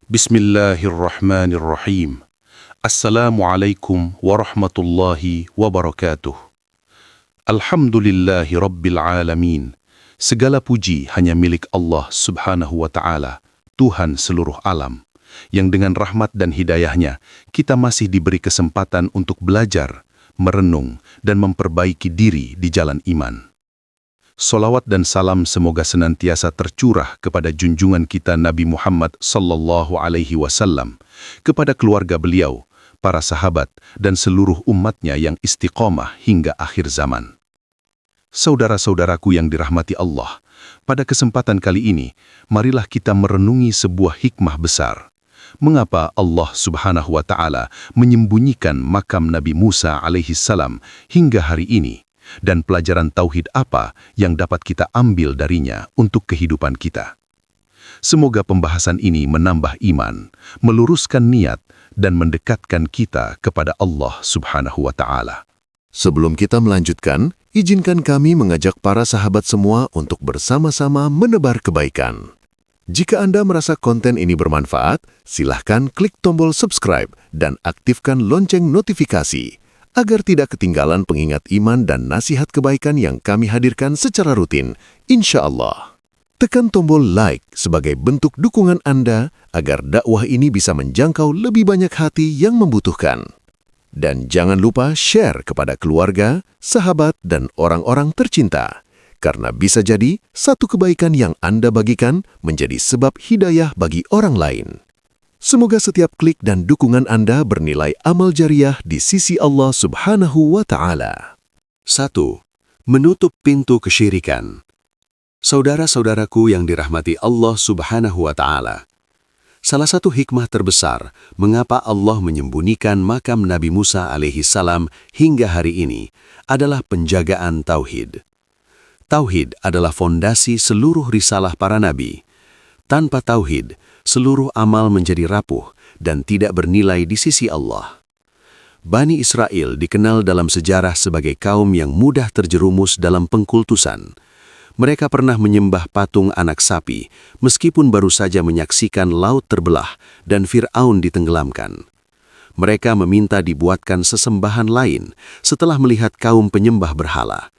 Bismillahirrahmanirrahim. Assalamualaikum warahmatullahi wabarakatuh. Alhamdulillahi rabbil alamin. Segala puji hanya milik Allah subhanahu wa ta'ala, Tuhan seluruh alam, yang dengan rahmat dan hidayahnya kita masih diberi kesempatan untuk belajar, merenung, dan memperbaiki diri di jalan iman. Salawat dan salam semoga senantiasa tercurah kepada junjungan kita Nabi Muhammad sallallahu alaihi wasallam, kepada keluarga beliau, para sahabat, dan seluruh umatnya yang istiqomah hingga akhir zaman. Saudara-saudaraku yang dirahmati Allah, pada kesempatan kali ini, marilah kita merenungi sebuah hikmah besar. Mengapa Allah subhanahu wa ta'ala menyembunyikan makam Nabi Musa alaihi salam hingga hari ini? Dan pelajaran tauhid apa yang dapat kita ambil darinya untuk kehidupan kita. Semoga pembahasan ini menambah iman, meluruskan niat, dan mendekatkan kita kepada Allah subhanahu wa ta'ala. Sebelum kita melanjutkan, izinkan kami mengajak para sahabat semua untuk bersama-sama menebar kebaikan. Jika Anda merasa konten ini bermanfaat, silahkan klik tombol subscribe dan aktifkan lonceng notifikasi, agar tidak ketinggalan pengingat iman dan nasihat kebaikan yang kami hadirkan secara rutin, insya Allah. Tekan tombol like sebagai bentuk dukungan Anda agar dakwah ini bisa menjangkau lebih banyak hati yang membutuhkan. Dan jangan lupa share kepada keluarga, sahabat, dan orang-orang tercinta, karena bisa jadi satu kebaikan yang Anda bagikan menjadi sebab hidayah bagi orang lain. Semoga setiap klik dan dukungan Anda bernilai amal jariah di sisi Allah subhanahu wa ta'ala. 1. Menutup pintu kesyirikan. Saudara-saudaraku yang dirahmati Allah subhanahu wa ta'ala, salah satu hikmah terbesar mengapa Allah menyembunyikan makam Nabi Musa alaihi salam hingga hari ini adalah penjagaan tauhid. Tauhid adalah fondasi seluruh risalah para nabi. Tanpa tauhid, seluruh amal menjadi rapuh dan tidak bernilai di sisi Allah. Bani Israel dikenal dalam sejarah sebagai kaum yang mudah terjerumus dalam pengkultusan. Mereka pernah menyembah patung anak sapi, meskipun baru saja menyaksikan laut terbelah dan Fir'aun ditenggelamkan. Mereka meminta dibuatkan sesembahan lain setelah melihat kaum penyembah berhala.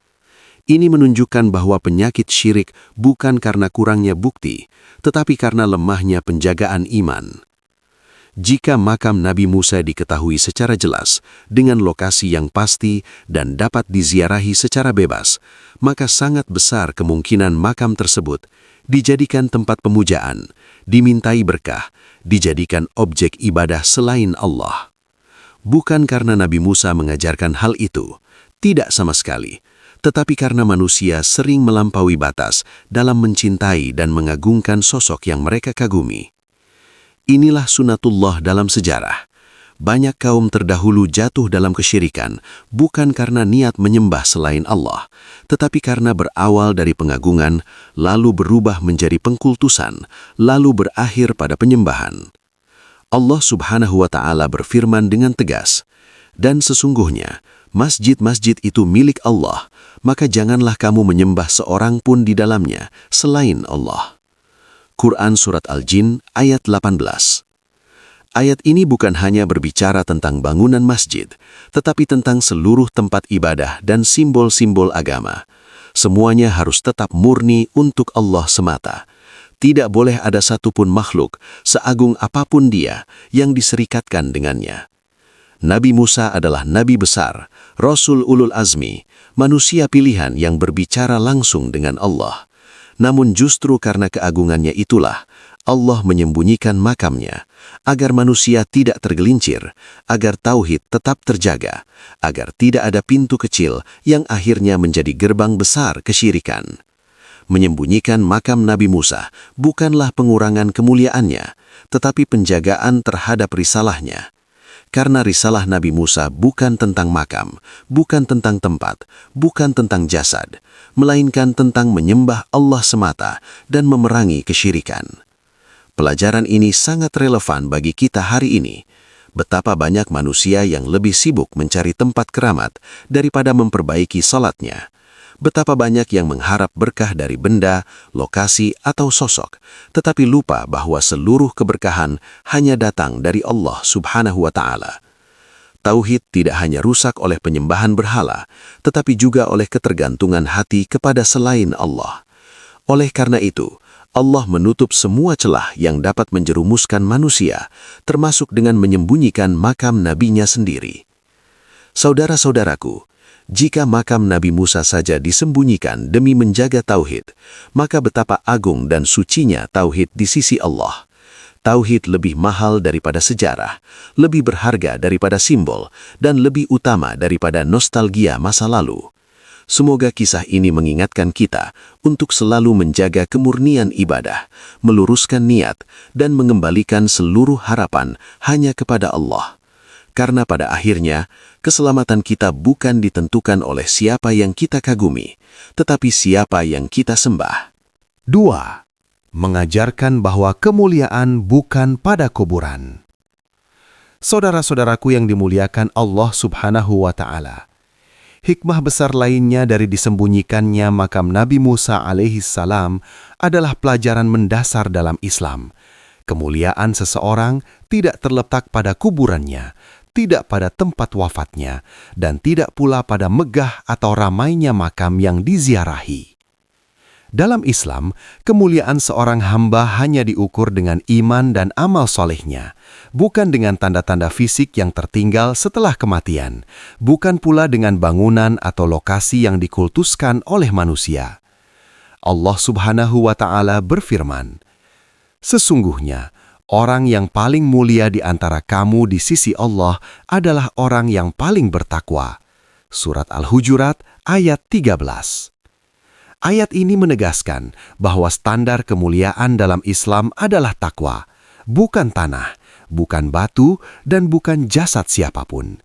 Ini menunjukkan bahwa penyakit syirik bukan karena kurangnya bukti, tetapi karena lemahnya penjagaan iman. Jika makam Nabi Musa diketahui secara jelas, dengan lokasi yang pasti dan dapat diziarahi secara bebas, maka sangat besar kemungkinan makam tersebut dijadikan tempat pemujaan, dimintai berkah, dijadikan objek ibadah selain Allah. Bukan karena Nabi Musa mengajarkan hal itu, tidak sama sekali, tetapi karena manusia sering melampaui batas dalam mencintai dan mengagungkan sosok yang mereka kagumi. Inilah sunatullah dalam sejarah. Banyak kaum terdahulu jatuh dalam kesyirikan, bukan karena niat menyembah selain Allah, tetapi karena berawal dari pengagungan, lalu berubah menjadi pengkultusan, lalu berakhir pada penyembahan. Allah subhanahu wa ta'ala berfirman dengan tegas, "Dan sesungguhnya, masjid-masjid itu milik Allah, maka janganlah kamu menyembah seorang pun di dalamnya selain Allah." Quran Surat Al-Jin ayat 18. Ayat ini bukan hanya berbicara tentang bangunan masjid, tetapi tentang seluruh tempat ibadah dan simbol-simbol agama. Semuanya harus tetap murni untuk Allah semata. Tidak boleh ada satupun makhluk, seagung apapun dia, yang diserikatkan dengannya. Nabi Musa adalah nabi besar, Rasul Ulul Azmi, manusia pilihan yang berbicara langsung dengan Allah. Namun justru karena keagungannya itulah, Allah menyembunyikan makamnya, agar manusia tidak tergelincir, agar tauhid tetap terjaga, agar tidak ada pintu kecil yang akhirnya menjadi gerbang besar kesyirikan. Menyembunyikan makam Nabi Musa bukanlah pengurangan kemuliaannya, tetapi penjagaan terhadap risalahnya. Karena risalah Nabi Musa bukan tentang makam, bukan tentang tempat, bukan tentang jasad, melainkan tentang menyembah Allah semata dan memerangi kesyirikan. Pelajaran ini sangat relevan bagi kita hari ini. Betapa banyak manusia yang lebih sibuk mencari tempat keramat daripada memperbaiki salatnya. Betapa banyak yang mengharap berkah dari benda, lokasi, atau sosok, tetapi lupa bahwa seluruh keberkahan hanya datang dari Allah Subhanahu wa Ta'ala. Tauhid tidak hanya rusak oleh penyembahan berhala, tetapi juga oleh ketergantungan hati kepada selain Allah. Oleh karena itu, Allah menutup semua celah yang dapat menjerumuskan manusia, termasuk dengan menyembunyikan makam nabinya sendiri. Saudara-saudaraku, jika makam Nabi Musa saja disembunyikan demi menjaga tauhid, maka betapa agung dan sucinya tauhid di sisi Allah. Tauhid lebih mahal daripada sejarah, lebih berharga daripada simbol, dan lebih utama daripada nostalgia masa lalu. Semoga kisah ini mengingatkan kita untuk selalu menjaga kemurnian ibadah, meluruskan niat, dan mengembalikan seluruh harapan hanya kepada Allah. Karena pada akhirnya, keselamatan kita bukan ditentukan oleh siapa yang kita kagumi, tetapi siapa yang kita sembah. 2. Mengajarkan bahwa kemuliaan bukan pada kuburan. Saudara-saudaraku yang dimuliakan Allah Subhanahu wa Ta'ala, hikmah besar lainnya dari disembunyikannya makam Nabi Musa alaihi salam adalah pelajaran mendasar dalam Islam. Kemuliaan seseorang tidak terletak pada kuburannya, tidak pada tempat wafatnya, dan tidak pula pada megah atau ramainya makam yang diziarahi. Dalam Islam, kemuliaan seorang hamba hanya diukur dengan iman dan amal solehnya, bukan dengan tanda-tanda fisik yang tertinggal setelah kematian, bukan pula dengan bangunan atau lokasi yang dikultuskan oleh manusia. Allah Subhanahu wa Ta'ala berfirman, "Sesungguhnya, orang yang paling mulia di antara kamu di sisi Allah adalah orang yang paling bertakwa." Surat Al-Hujurat ayat 13. Ayat ini menegaskan bahwa standar kemuliaan dalam Islam adalah takwa, bukan tanah, bukan batu, dan bukan jasad siapapun.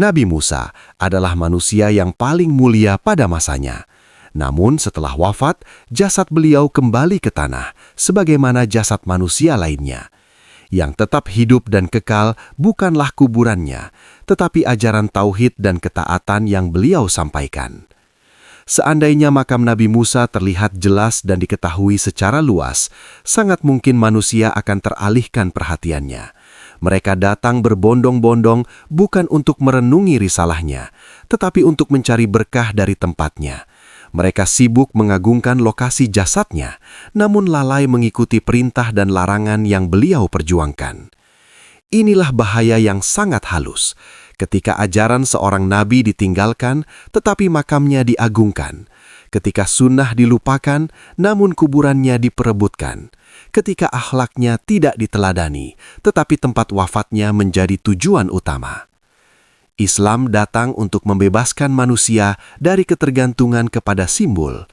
Nabi Musa adalah manusia yang paling mulia pada masanya. Namun setelah wafat, jasad beliau kembali ke tanah, sebagaimana jasad manusia lainnya. Yang tetap hidup dan kekal bukanlah kuburannya, tetapi ajaran tauhid dan ketaatan yang beliau sampaikan. Seandainya makam Nabi Musa terlihat jelas dan diketahui secara luas, sangat mungkin manusia akan teralihkan perhatiannya. Mereka datang berbondong-bondong bukan untuk merenungi risalahnya, tetapi untuk mencari berkah dari tempatnya. Mereka sibuk mengagungkan lokasi jasadnya, namun lalai mengikuti perintah dan larangan yang beliau perjuangkan. Inilah bahaya yang sangat halus, ketika ajaran seorang nabi ditinggalkan, tetapi makamnya diagungkan. Ketika sunnah dilupakan, namun kuburannya diperebutkan. Ketika akhlaknya tidak diteladani, tetapi tempat wafatnya menjadi tujuan utama. Islam datang untuk membebaskan manusia dari ketergantungan kepada simbol.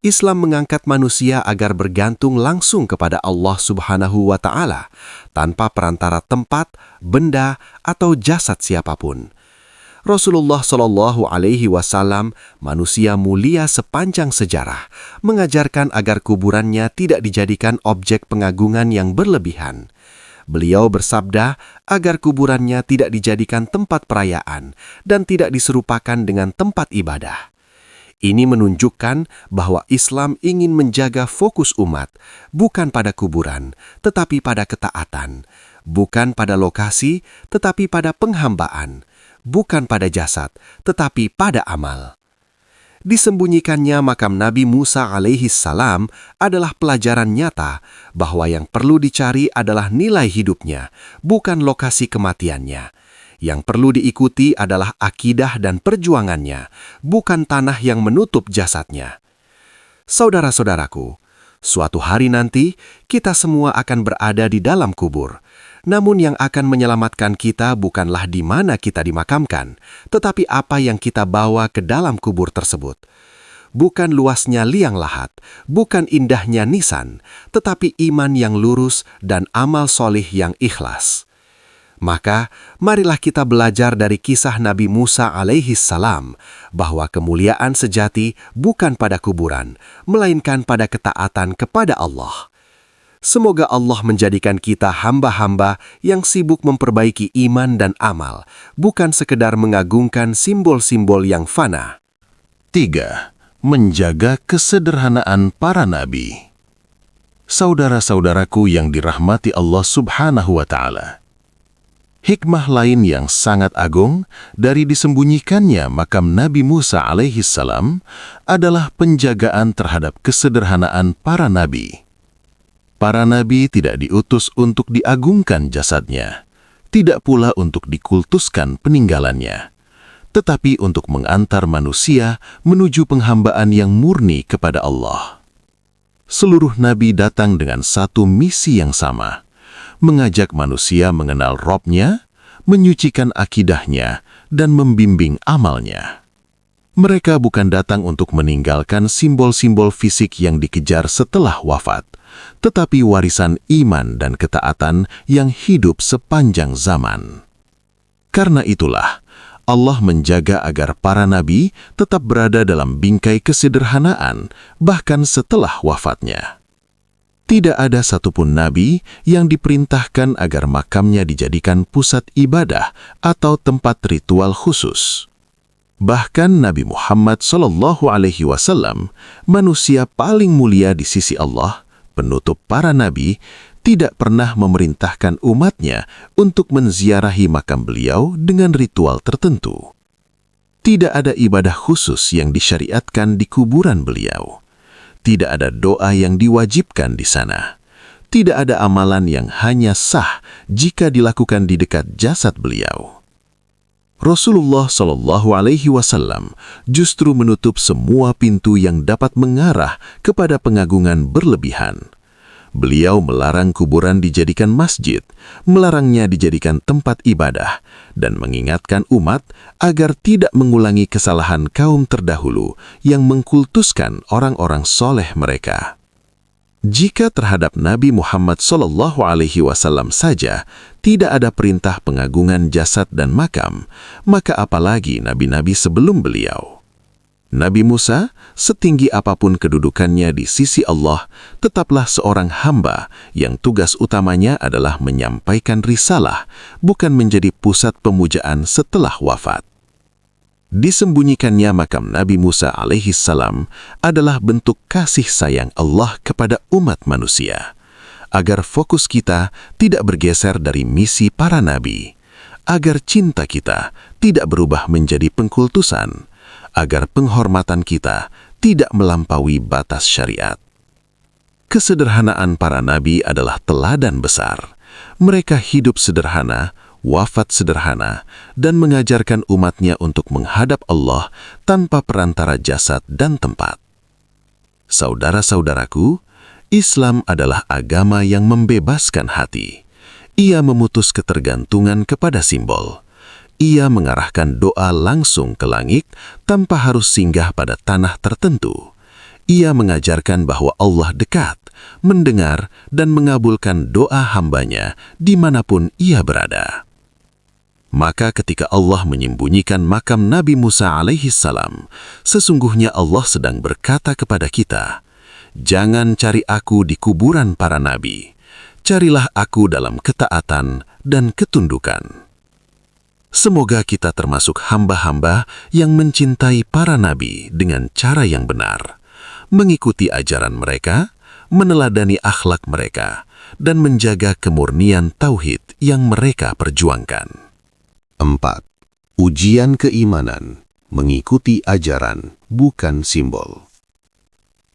Islam mengangkat manusia agar bergantung langsung kepada Allah Subhanahu wa Ta'ala, tanpa perantara tempat, benda, atau jasad siapapun. Rasulullah Shallallahu Alaihi Wasallam, manusia mulia sepanjang sejarah, mengajarkan agar kuburannya tidak dijadikan objek pengagungan yang berlebihan. Beliau bersabda agar kuburannya tidak dijadikan tempat perayaan dan tidak diserupakan dengan tempat ibadah. Ini menunjukkan bahwa Islam ingin menjaga fokus umat, bukan pada kuburan, tetapi pada ketaatan, bukan pada lokasi, tetapi pada penghambaan, bukan pada jasad, tetapi pada amal. Disembunyikannya makam Nabi Musa alaihi salam adalah pelajaran nyata bahwa yang perlu dicari adalah nilai hidupnya, bukan lokasi kematiannya. Yang perlu diikuti adalah akidah dan perjuangannya, bukan tanah yang menutup jasadnya. Saudara-saudaraku, suatu hari nanti kita semua akan berada di dalam kubur. Namun yang akan menyelamatkan kita bukanlah di mana kita dimakamkan, tetapi apa yang kita bawa ke dalam kubur tersebut. Bukan luasnya liang lahat, bukan indahnya nisan, tetapi iman yang lurus dan amal solih yang ikhlas. Maka, marilah kita belajar dari kisah Nabi Musa alaihi salam bahwa kemuliaan sejati bukan pada kuburan, melainkan pada ketaatan kepada Allah. Semoga Allah menjadikan kita hamba-hamba yang sibuk memperbaiki iman dan amal, bukan sekedar mengagungkan simbol-simbol yang fana. 3. Menjaga kesederhanaan para nabi. Saudara-saudaraku yang dirahmati Allah Subhanahu wa Ta'ala, hikmah lain yang sangat agung dari disembunyikannya makam Nabi Musa alaihi salam adalah penjagaan terhadap kesederhanaan para nabi. Para nabi tidak diutus untuk diagungkan jasadnya, tidak pula untuk dikultuskan peninggalannya, tetapi untuk mengantar manusia menuju penghambaan yang murni kepada Allah. Seluruh nabi datang dengan satu misi yang sama, mengajak manusia mengenal Robnya, menyucikan akidahnya, dan membimbing amalnya. Mereka bukan datang untuk meninggalkan simbol-simbol fisik yang dikejar setelah wafat, tetapi warisan iman dan ketaatan yang hidup sepanjang zaman. Karena itulah, Allah menjaga agar para nabi tetap berada dalam bingkai kesederhanaan bahkan setelah wafatnya. Tidak ada satupun nabi yang diperintahkan agar makamnya dijadikan pusat ibadah atau tempat ritual khusus. Bahkan Nabi Muhammad SAW, manusia paling mulia di sisi Allah, penutup para nabi, tidak pernah memerintahkan umatnya untuk menziarahi makam beliau dengan ritual tertentu. Tidak ada ibadah khusus yang disyariatkan di kuburan beliau. Tidak ada doa yang diwajibkan di sana. Tidak ada amalan yang hanya sah jika dilakukan di dekat jasad beliau. Rasulullah SAW justru menutup semua pintu yang dapat mengarah kepada pengagungan berlebihan. Beliau melarang kuburan dijadikan masjid, melarangnya dijadikan tempat ibadah, dan mengingatkan umat agar tidak mengulangi kesalahan kaum terdahulu yang mengkultuskan orang-orang soleh mereka. Jika terhadap Nabi Muhammad SAW saja tidak ada perintah pengagungan jasad dan makam, maka apalagi nabi-nabi sebelum beliau. Nabi Musa, setinggi apapun kedudukannya di sisi Allah, tetaplah seorang hamba yang tugas utamanya adalah menyampaikan risalah, bukan menjadi pusat pemujaan setelah wafat. Disembunyikannya makam Nabi Musa alaihi salam adalah bentuk kasih sayang Allah kepada umat manusia, agar fokus kita tidak bergeser dari misi para nabi, agar cinta kita tidak berubah menjadi pengkultusan, agar penghormatan kita tidak melampaui batas syariat. Kesederhanaan para nabi adalah teladan besar. Mereka hidup sederhana, wafat sederhana, dan mengajarkan umatnya untuk menghadap Allah tanpa perantara jasad dan tempat. Saudara-saudaraku, Islam adalah agama yang membebaskan hati. Ia memutus ketergantungan kepada simbol. Ia mengarahkan doa langsung ke langit tanpa harus singgah pada tanah tertentu. Ia mengajarkan bahwa Allah dekat, mendengar, dan mengabulkan doa hambanya dimanapun ia berada. Maka ketika Allah menyembunyikan makam Nabi Musa alaihi salam, sesungguhnya Allah sedang berkata kepada kita, "Jangan cari aku di kuburan para nabi, carilah aku dalam ketaatan dan ketundukan." Semoga kita termasuk hamba-hamba yang mencintai para nabi dengan cara yang benar, mengikuti ajaran mereka, meneladani akhlak mereka, dan menjaga kemurnian tauhid yang mereka perjuangkan. 4. Ujian keimanan, mengikuti ajaran, bukan simbol.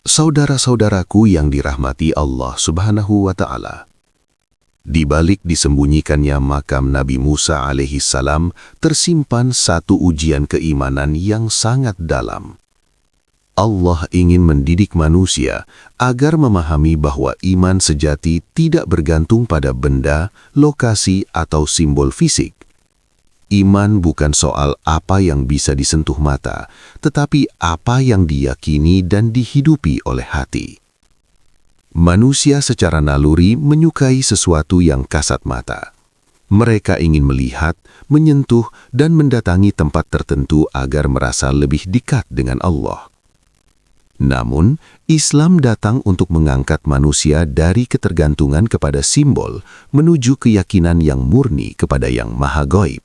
Saudara-saudaraku yang dirahmati Allah Subhanahu wa Ta'ala, di balik disembunyikannya makam Nabi Musa alaihi salam tersimpan satu ujian keimanan yang sangat dalam. Allah ingin mendidik manusia agar memahami bahwa iman sejati tidak bergantung pada benda, lokasi, atau simbol fisik. Iman bukan soal apa yang bisa disentuh mata, tetapi apa yang diyakini dan dihidupi oleh hati. Manusia secara naluri menyukai sesuatu yang kasat mata. Mereka ingin melihat, menyentuh, dan mendatangi tempat tertentu agar merasa lebih dekat dengan Allah. Namun, Islam datang untuk mengangkat manusia dari ketergantungan kepada simbol menuju keyakinan yang murni kepada yang maha gaib.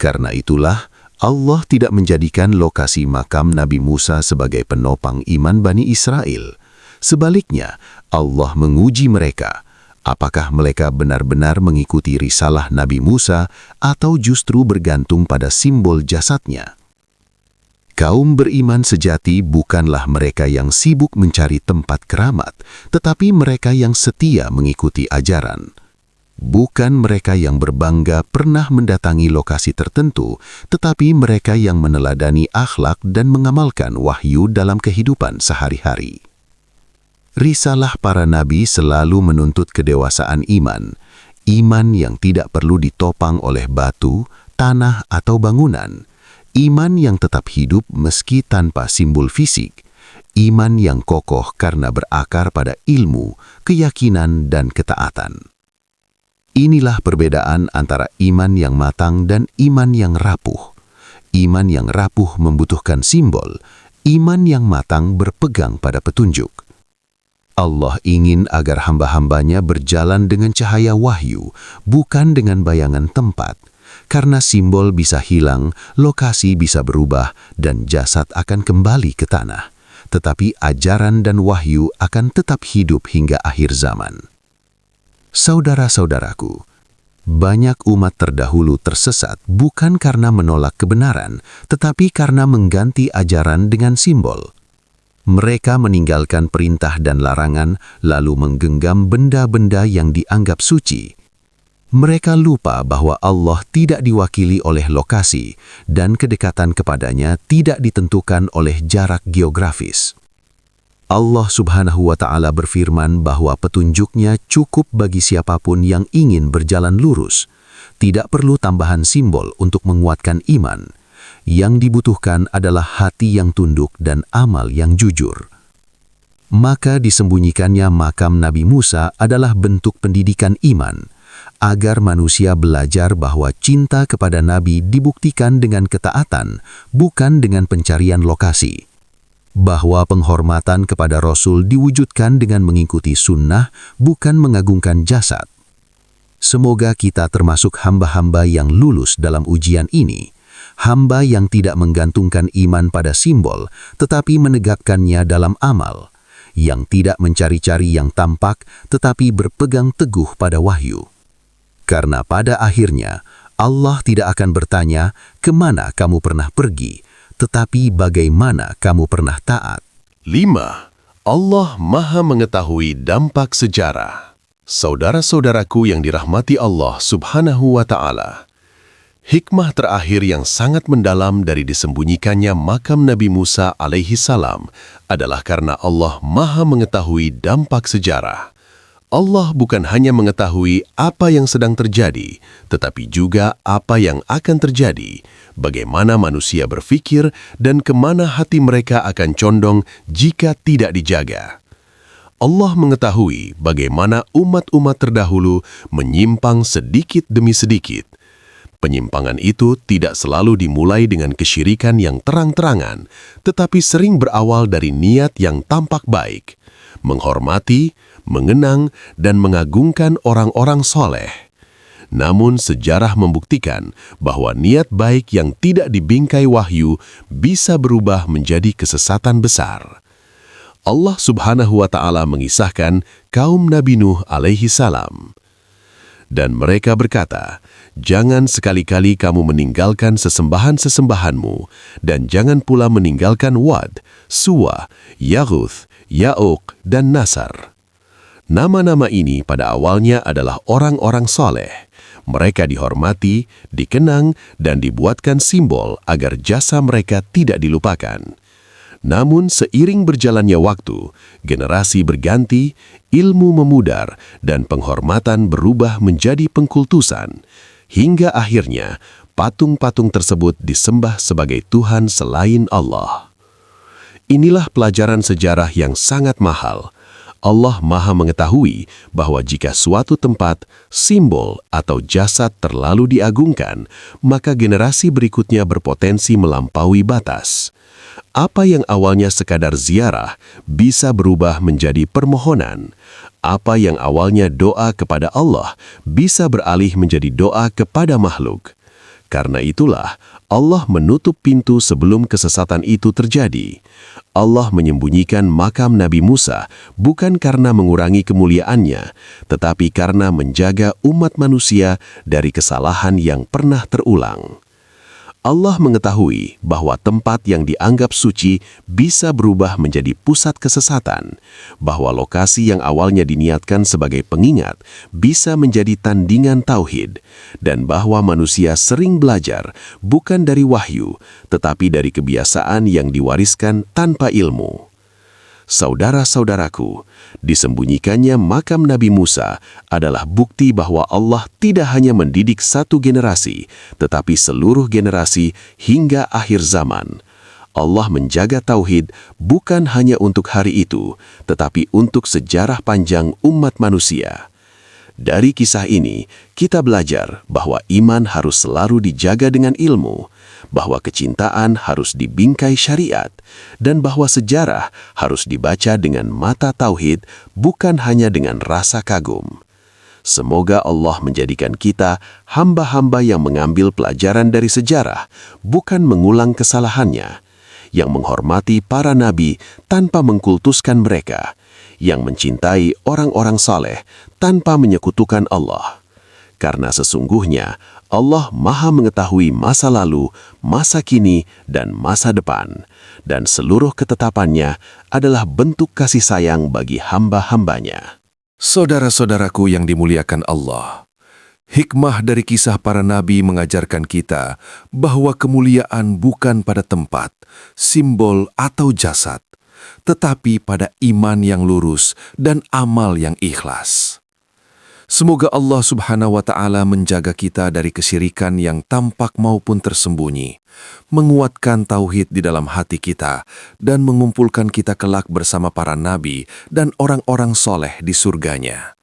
Karena itulah, Allah tidak menjadikan lokasi makam Nabi Musa sebagai penopang iman Bani Israel. Sebaliknya, Allah menguji mereka. Apakah mereka benar-benar mengikuti risalah Nabi Musa atau justru bergantung pada simbol jasadnya? Kaum beriman sejati bukanlah mereka yang sibuk mencari tempat keramat, tetapi mereka yang setia mengikuti ajaran. Bukan mereka yang berbangga pernah mendatangi lokasi tertentu, tetapi mereka yang meneladani akhlak dan mengamalkan wahyu dalam kehidupan sehari-hari. Risalah para nabi selalu menuntut kedewasaan iman, iman yang tidak perlu ditopang oleh batu, tanah, atau bangunan, iman yang tetap hidup meski tanpa simbol fisik, iman yang kokoh karena berakar pada ilmu, keyakinan, dan ketaatan. Inilah perbedaan antara iman yang matang dan iman yang rapuh. Iman yang rapuh membutuhkan simbol, iman yang matang berpegang pada petunjuk. Allah ingin agar hamba-hambanya berjalan dengan cahaya wahyu, bukan dengan bayangan tempat. Karena simbol bisa hilang, lokasi bisa berubah, dan jasad akan kembali ke tanah. Tetapi ajaran dan wahyu akan tetap hidup hingga akhir zaman. Saudara-saudaraku, banyak umat terdahulu tersesat bukan karena menolak kebenaran, tetapi karena mengganti ajaran dengan simbol. Mereka meninggalkan perintah dan larangan, lalu menggenggam benda-benda yang dianggap suci. Mereka lupa bahwa Allah tidak diwakili oleh lokasi, dan kedekatan kepadanya tidak ditentukan oleh jarak geografis. Allah Subhanahu wa Ta'ala berfirman bahwa petunjuknya cukup bagi siapapun yang ingin berjalan lurus. Tidak perlu tambahan simbol untuk menguatkan iman. Yang dibutuhkan adalah hati yang tunduk dan amal yang jujur. Maka disembunyikannya makam Nabi Musa adalah bentuk pendidikan iman, agar manusia belajar bahwa cinta kepada Nabi dibuktikan dengan ketaatan, bukan dengan pencarian lokasi. Bahwa penghormatan kepada Rasul diwujudkan dengan mengikuti sunnah, bukan mengagungkan jasad. Semoga kita termasuk hamba-hamba yang lulus dalam ujian ini, hamba yang tidak menggantungkan iman pada simbol, tetapi menegakkannya dalam amal, yang tidak mencari-cari yang tampak, tetapi berpegang teguh pada wahyu. Karena pada akhirnya, Allah tidak akan bertanya, "Kemana kamu pernah pergi?" tetapi bagaimana kamu pernah taat. 5. Allah Maha mengetahui dampak sejarah. Saudara-saudaraku yang dirahmati Allah Subhanahu wa Ta'ala, hikmah terakhir yang sangat mendalam dari disembunyikannya makam Nabi Musa alaihi salam adalah karena Allah Maha mengetahui dampak sejarah. Allah bukan hanya mengetahui apa yang sedang terjadi, tetapi juga apa yang akan terjadi, bagaimana manusia berpikir, dan kemana hati mereka akan condong jika tidak dijaga. Allah mengetahui bagaimana umat-umat terdahulu menyimpang sedikit demi sedikit. Penyimpangan itu tidak selalu dimulai dengan kesyirikan yang terang-terangan, tetapi sering berawal dari niat yang tampak baik, menghormati, mengenang, dan mengagungkan orang-orang soleh. Namun sejarah membuktikan bahwa niat baik yang tidak dibingkai wahyu bisa berubah menjadi kesesatan besar. Allah Subhanahu wa Ta'ala mengisahkan kaum Nabi Nuh alaihi salam. Dan mereka berkata, "Jangan sekali-kali kamu meninggalkan sesembahan-sesembahanmu, dan jangan pula meninggalkan Wad, Suwa, Yaghuth, Ya'uq, dan Nasar." Nama-nama ini pada awalnya adalah orang-orang soleh. Mereka dihormati, dikenang, dan dibuatkan simbol agar jasa mereka tidak dilupakan. Namun seiring berjalannya waktu, generasi berganti, ilmu memudar, dan penghormatan berubah menjadi pengkultusan. Hingga akhirnya, patung-patung tersebut disembah sebagai Tuhan selain Allah. Inilah pelajaran sejarah yang sangat mahal. Allah Maha mengetahui bahwa jika suatu tempat, simbol, atau jasad terlalu diagungkan, maka generasi berikutnya berpotensi melampaui batas. Apa yang awalnya sekadar ziarah bisa berubah menjadi permohonan. Apa yang awalnya doa kepada Allah bisa beralih menjadi doa kepada makhluk. Karena itulah, Allah menutup pintu sebelum kesesatan itu terjadi. Allah menyembunyikan makam Nabi Musa bukan karena mengurangi kemuliaannya, tetapi karena menjaga umat manusia dari kesalahan yang pernah terulang. Allah mengetahui bahwa tempat yang dianggap suci bisa berubah menjadi pusat kesesatan, bahwa lokasi yang awalnya diniatkan sebagai pengingat bisa menjadi tandingan tauhid, dan bahwa manusia sering belajar bukan dari wahyu, tetapi dari kebiasaan yang diwariskan tanpa ilmu. Saudara-saudaraku, disembunyikannya makam Nabi Musa adalah bukti bahwa Allah tidak hanya mendidik satu generasi, tetapi seluruh generasi hingga akhir zaman. Allah menjaga tauhid bukan hanya untuk hari itu, tetapi untuk sejarah panjang umat manusia. Dari kisah ini, kita belajar bahwa iman harus selalu dijaga dengan ilmu, bahwa kecintaan harus dibingkai syariat, dan bahwa sejarah harus dibaca dengan mata tauhid, bukan hanya dengan rasa kagum. Semoga Allah menjadikan kita hamba-hamba yang mengambil pelajaran dari sejarah, bukan mengulang kesalahannya, yang menghormati para nabi tanpa mengkultuskan mereka, yang mencintai orang-orang saleh tanpa menyekutukan Allah. Karena sesungguhnya Allah Maha mengetahui masa lalu, masa kini, dan masa depan, dan seluruh ketetapannya adalah bentuk kasih sayang bagi hamba-hambanya. Saudara-saudaraku yang dimuliakan Allah, hikmah dari kisah para nabi mengajarkan kita bahwa kemuliaan bukan pada tempat, simbol, atau jasad, tetapi pada iman yang lurus dan amal yang ikhlas. Semoga Allah Subhanahu wa Ta'ala menjaga kita dari kesyirikan yang tampak maupun tersembunyi, menguatkan tauhid di dalam hati kita, dan mengumpulkan kita kelak bersama para nabi dan orang-orang soleh di surganya.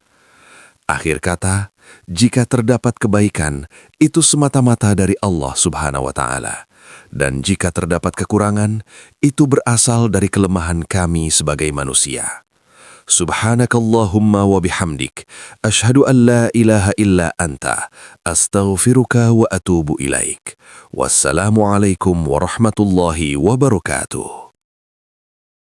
Akhir kata, jika terdapat kebaikan, itu semata-mata dari Allah Subhanahu wa Ta'ala. Dan jika terdapat kekurangan, itu berasal dari kelemahan kami sebagai manusia. Subhanakallahumma wa bihamdik, ashhadu an la ilaha illa anta, astaghfiruka wa atubu ilaik. Wassalamualaikum warahmatullahi wabarakatuh.